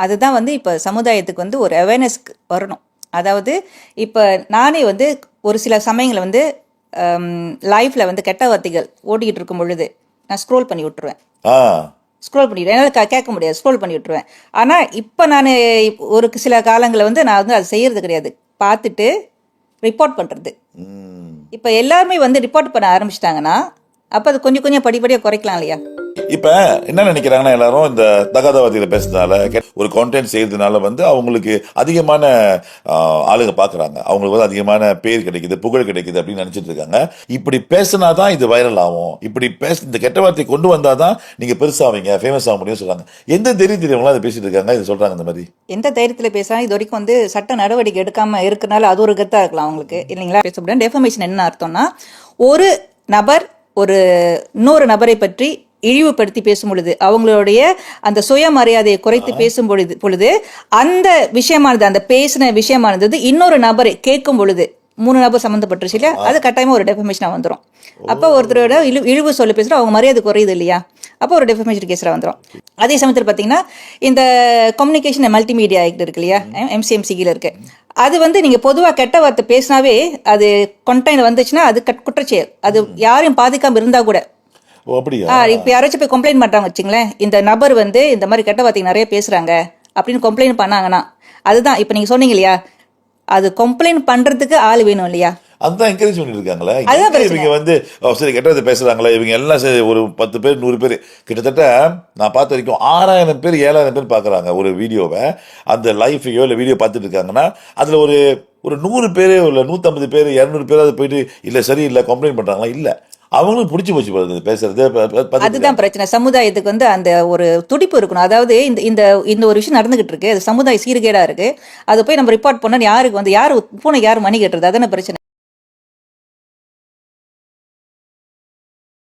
அதுதான் வந்து இப்போ சமுதாயத்துக்கு வந்து ஒரு அவேர்னஸ் வரணும். அதாவது இப்போ நானே வந்து ஒரு சில சமயங்கள் வந்து லைஃப்பில் வந்து கெட்ட வார்த்தைகள் ஓடிக்கிட்டு இருக்கும் பொழுது நான் ஸ்க்ரோல் பண்ணி விட்டுருவேன். ஸ்க்ரோல் பண்ணிவிடுவேன், என்னால் கேட்க முடியாது, ஸ்க்ரோல் பண்ணி விட்டுருவேன். ஆனால் இப்போ நான் ஒரு சில காலங்களில் வந்து நான் வந்து அது செய்கிறது கிடையாது, பார்த்துட்டு ரிப்போர்ட் பண்ணுறது. இப்போ எல்லாருமே வந்து ரிப்போர்ட் பண்ண ஆரம்பிச்சிட்டாங்கன்னா அப்போ அது கொஞ்சம் கொஞ்சம் படிப்படியாக குறைக்கலாம் இல்லையா? இப்ப என்ன நினைக்கிறாங்கன்னா எல்லாரும் இந்த தகாத வார்த்தையில பேசுறதுனால ஒரு கான்டென்ட் செய்யறதுனால வந்து அவங்களுக்கு அதிகமான ஆளுங்க பாக்குறாங்க, அவங்களுக்கு வந்து அதிகமான பேர் கிடைக்குது, புகழ் கிடைக்குது அப்படின்னு நினைச்சிட்டு இருக்காங்க. இப்படி பேசினாதான் இது வைரல் ஆகும், இப்படி இந்த கெட்ட வார்த்தை கொண்டு வந்தாதான் நீங்க பெருசாவீங்க, ஃபேமஸ் ஆக முடியும் சொல்றாங்க. எந்த தைரியவங்களா அதை பேசிட்டு இருக்காங்க, இது சொல்றாங்க? இந்த மாதிரி எந்த தைரியத்தில் பேசுறாங்க? இது வரைக்கும் வந்து சட்ட நடவடிக்கை எடுக்காம இருக்கனால அது ஒரு கெத்தா இருக்கலாம் அவங்களுக்கு, இல்லைங்களா? பேச முடியாது. டெஃபமேஷன் என்ன அர்த்தம்னா, ஒரு நபர் ஒரு இன்னொரு நபரை பற்றி இழிவுபடுத்தி பேசும் பொழுது, அவங்களுடைய அந்த சுயமரியாதையை குறைத்து பேசும் பொழுது அந்த விஷயமானது, அந்த பேசின விஷயமானது இன்னொரு நபரை கேட்கும் பொழுது 3 நபர் சம்மந்தப்பட்டுருச்சு இல்லையா, அது கட்டாயமா ஒரு டெஃபமேஷனாக வந்துடும். அப்போ ஒருத்தரோட இழிவு சொல்ல பேசுகிறோம், அவங்க மரியாதை குறையுது இல்லையா, அப்போ ஒரு டெஃபமேஷன் கேஸில் வந்துடும். அதே சமயத்தில் பார்த்தீங்கன்னா இந்த கம்யூனிகேஷன் மல்டிமீடியா ஆக்ட் இருக்கு இல்லையா, MCMC கீழே இருக்கு. அது வந்து நீங்கள் பொதுவாக கெட்ட வார்த்தை பேசினாவே அது கண்டெய்னர் வந்துச்சுன்னா அது குற்றச்செயல். அது யாரையும் பாதிக்காமல் இருந்தால் கூட. இப்போ யாராச்சும் போய் கம்ப்ளைண்ட் பண்ணுறாங்க வச்சுங்களேன், இந்த நபர் வந்து இந்த மாதிரி கெட்ட வார்த்தை நிறைய பேசுகிறாங்க அப்படின்னு கம்ப்ளைண்ட் பண்ணாங்கன்னா, அதுதான் இப்போ நீங்கள் சொன்னீங்க இல்லையா, அது கம்ப்ளைண்ட் பண்ணுறதுக்கு ஆள் வேணும் இல்லையா, அதுதான் என்கரேஜ் பண்ணிட்டு இருக்காங்களே. இவங்க வந்து சரி கெட்டதை பேசுறாங்களே, இவங்க எல்லாம் சரி ஒரு 10 பேர் 100 பேர் கிட்டத்தட்ட நான் பார்த்த வரைக்கும் 6000 பேர் 7000 பேர் பார்க்குறாங்க ஒரு வீடியோவை. அந்த லைஃபையோ இல்லை வீடியோ பார்த்துட்டு இருக்காங்கன்னா அதில் ஒரு 100 பேர் இல்லை 150 பேர் 200 பேர் அது போயிட்டு இல்லை சரி இல்லை கம்ப்ளைண்ட் பண்ணுறாங்களா? இல்லை, அவங்களும் பிடிச்சி போச்சு பேசுறது. அதுதான் பிரச்சனை. சமுதாயத்துக்கு வந்து அந்த ஒரு துடிப்பு இருக்கணும். அதாவது இந்த இந்த ஒரு விஷயம் நடந்துகிட்டு இருக்கு, அது சமுதாய சீர்கேடா இருக்கு, அதை போய் நம்ம ரிப்போர்ட் பண்ணா யாருக்கு வந்து யாரு பூனை யார் மணி கட்டுறது, அதான பிரச்சனை.